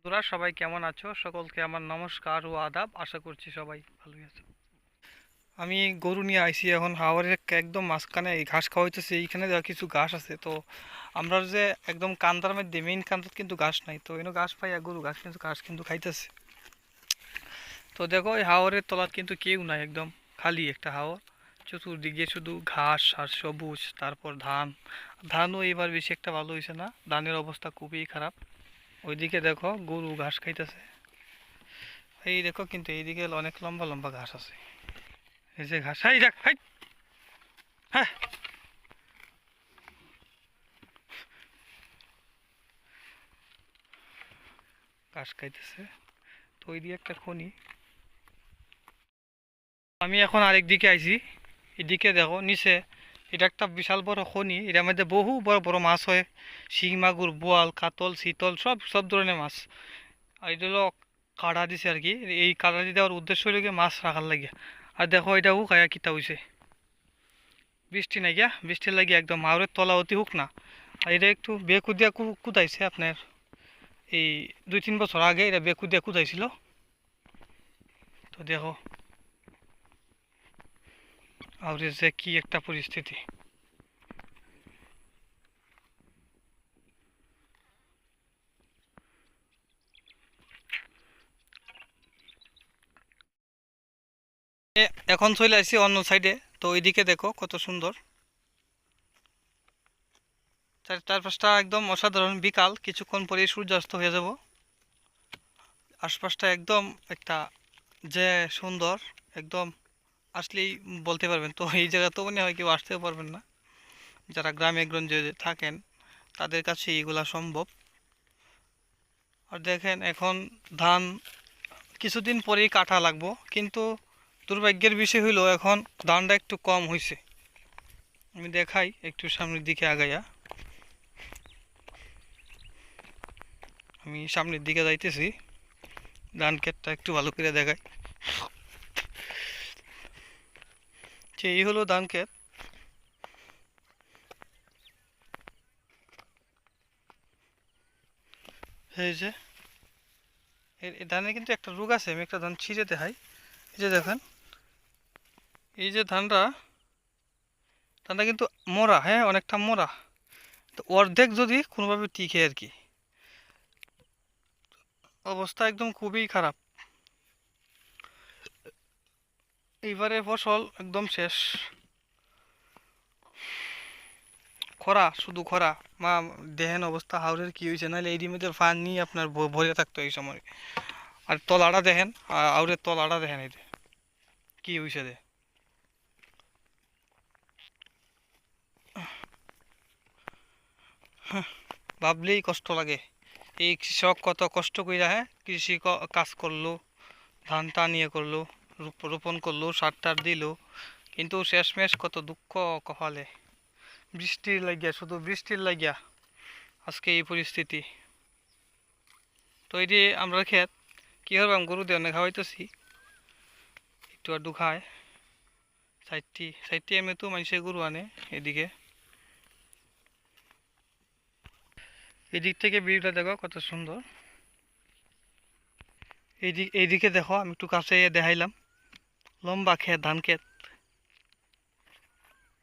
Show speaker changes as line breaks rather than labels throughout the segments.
তোরা সবাই কেমন আছো? সকলকে আমার নমস্কার ও আদাব। আশা করছি সবাই ভালোই আছো। আমি গরু নিয়ে আইছি এখন হাওরের একদম মাঝখানে এই ঘাস খাওয়াইতেছি। এইখানে কিছু ঘাস আছে, তো আমরা যে একদম কান্দার মধ্যে মেইন কান্দার কিন্তু ঘাস নাই, তো এনে ঘাস পাই গরু ঘাস কিন্তু খাইতেছে। তো দেখো এই হাওরের তলার কিন্তু কেউ নাই, একদম খালি একটা হাওর। চতুর্দিকে শুধু ঘাস আর সবুজ, তারপর ধানও এবার বেশি একটা ভালো হয়েছে না, ধানের অবস্থা খুবই খারাপ। ওইদিকে দেখো গরু ঘাস খাইতেছে। এই দেখো কিন্তু এইদিকে অনেক লম্বা লম্বা ঘাস আছে। এই যে ঘাস, এই দেখ, হাই, হ্যাঁ, ঘাস খাইতেছে। তো ওই দিয়ে একটা খনি। আমি এখন আরেক দিকে আইছি। এদিকে দেখো নিচে, এটা একটা বিশাল বড় খনি, এটার মধ্যে বহু বড় বড় মাছ হয়। শিং মাগুর, বোয়াল, কাতল, শীতল, সব সব ধরনের মাছ। আর এটা হলো কাড়া দিছে আর কি। এই কাড়া দিয়ে দেওয়ার উদ্দেশ্য হলো গিয়ে মাছ রাখার লাগে। আর দেখো এটাও খায়া কিতা হইছে। বৃষ্টি নাই গিয়া, বৃষ্টির লাগে একদম মাওরের তলা অতি হোক না। আর এটা একটু বেকুদিয়া কুদাইছে আপনার। এই 2-3 বছর আগে এটা বেকুদিয়া কুদাইছিল। তো দেখো আর যে কি একটা পরিস্থিতি। এখন চলে আসছি অন্য সাইডে। তো ওইদিকে দেখো কত সুন্দর। চারপাশটা একদম অসাধারণ। বিকাল, কিছুক্ষণ পরে সূর্যাস্ত হয়ে যাব। আশপাশটা একদম একটা যে সুন্দর, একদম আসলেই বলতে পারবেন। তো এই জায়গা তো মনে হয় কেউ আসতেও পারবেন না, যারা গ্রামে গঞ্জে থাকেন তাদের কাছে এইগুলা সম্ভব। আর দেখেন এখন ধান কিছুদিন পরেই কাটা লাগবো, কিন্তু দুর্ভাগ্যের বিষয় হইলো এখন ধানটা একটু কম হয়েছে। আমি দেখাই একটু সামনের দিকে আগাইয়া। আমি সামনের দিকে যাইতেছি, ধান ক্ষেতটা একটু ভালো করে দেখাই। যে এই হলো ধান ক্ষেত। এই যে এই ধানে কিন্তু একটা রোগ আছে, আমি একটা ধান ছিঁড়ে দেখাই। এই যে দেখেন, এই যে ধানটা, ধানটা কিন্তু মরা, হ্যাঁ অনেকটা মরা। তো অর্ধেক যদি কোনোভাবে টিকে আর কি, অবস্থা একদম খুবই খারাপ। এইবারে ফসল একদম শেষ। খরা, শুধু খরা। মা, দেহেন অবস্থা হাওরের কি হয়েছে, নাহলে এই মধ্যে পানি আপনার ভরে থাকতো এই সময়। আর তলাটা দেখেন, আউরের তলাটা দেখেন, এই যে কি হয়েছে দে। ভাবলেই কষ্ট লাগে। এই কৃষক কত কষ্ট কইরা, হ্যাঁ কৃষি কাজ করলো, ধান টান ইয়ে করলো, রোপণ করলো, সার টার দিল, কিন্তু শেষমেশ কত দুঃখ কপালে। বৃষ্টির লাগিয়া, শুধু বৃষ্টির লাগিয়া আজকে এই পরিস্থিতি। তো এই যে আমরা ক্ষেত কি করবাম, গরু দিয়ে অনেক খাওয়াইতেছি, একটু আধটু খায়। সাইডটি সাইডটি এমনি তো মানুষের গরু আনে এদিকে। এদিক থেকে ভিউটা দেখো কত সুন্দর। এইদিকে দেখো, আমি একটু কাছে দেখাইলাম। লম্বা ক্ষেত, ধান ক্ষেত।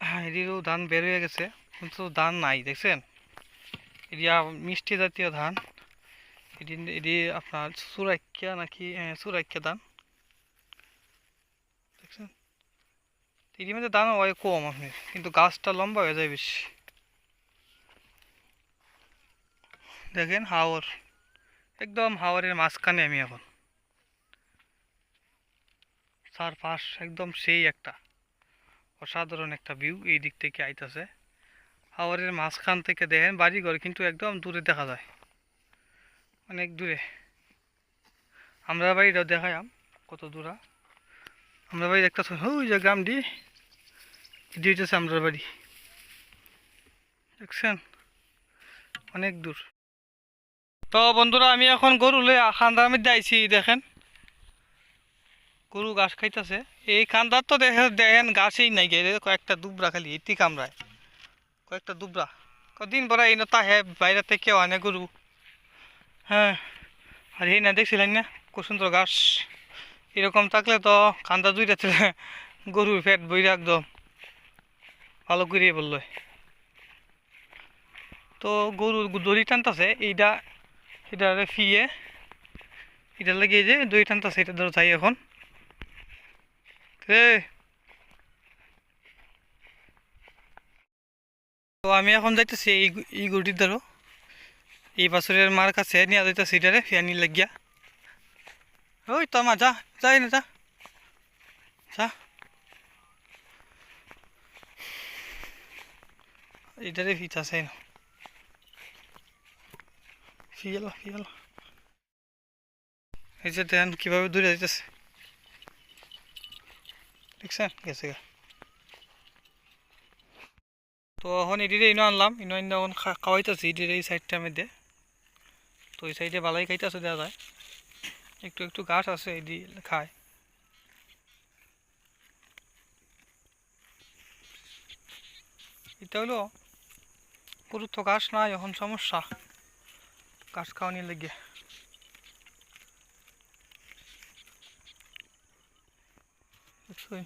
হ্যাঁ, এদিকেও ধান বের হয়ে গেছে, কিন্তু ধান নাই দেখছেন। এদিকে মিষ্টি জাতীয় ধান। এদি আপনার সুরাক্ষা নাকি, হ্যাঁ সুরাক্ষা ধান, দেখছেন। এদিকে মধ্যে ধান হয় কম আপনার, কিন্তু গাছটা লম্বা হয়ে যায় বেশি। দেখেন হাওর, একদম হাওরের মাঝখানে আমি এখন। চারপাশ একদম সেই একটা অসাধারণ একটা ভিউ এই দিক থেকে আইতাছে। হাওরের মাঝখান থেকে দেখেন বাড়িঘর কিন্তু একদম দূরে দেখা যায়, অনেক দূরে। আমরা বাড়িটাও দেখায়াম কত দূরা। আমরা বাড়ি দেখতেছ ওই যে গ্রামটি, এটি হইতেছে আমরা বাড়ি, দেখছেন, অনেক দূর। তো বন্ধুরা, আমি এখন গরু লই খান্দার মধ্যে আইছি। দেখেন গরু ঘাস খাইতেছে। এই খান্দার তো দেখেন ঘাসই নাই গে, কয়েকটা দুবরা খালি এটি কামড়ায়, কয়েকটা দুবরা। কদিন পরে এই নতা হে বাইরে থেকে আনে গরু। হ্যাঁ, আর এই না দেখছিলেন না খুব সুন্দর ঘাস, এরকম থাকলে তো কান্দা দুইটাতে গরুর পেট বইরা একদম ভালো করিয়ে বললো। তো গরুর দড়ি টানতেছে এইটা, এটা ফিয়ে এটা লেগে যে দড়ি টানতেছে, এটা ধরো যাই এখন। তো আমি এখন যাইতেছি এই গরুটির ধরো এই বছরের মার কাছে নিয়ে যাইতেছি এটারে ফিয়ানি লাগিয়া। ওই তো মা যা, যাই না যা, যা এটারে ফিতাছে না, ফিয়াল ফিয়াল। এই যে দেখেন কীভাবে দূরে যাইতেছে, দেখছেন গেছে গা। তো এখন এটিরে ইনো আনলাম, ইনো আনলে এখন খাওয়াইতেছি এটির এই সাইডটার মধ্যে। তো এই সাইডে বালাই খাইতেছে দেওয়া যায়, একটু একটু ঘাস আছে এটি খায়। এটা হলো গরুর তো ঘাস নাই এখন সমস্যা, ঘাস খাওয়ানি লেগে। বুঝছেন?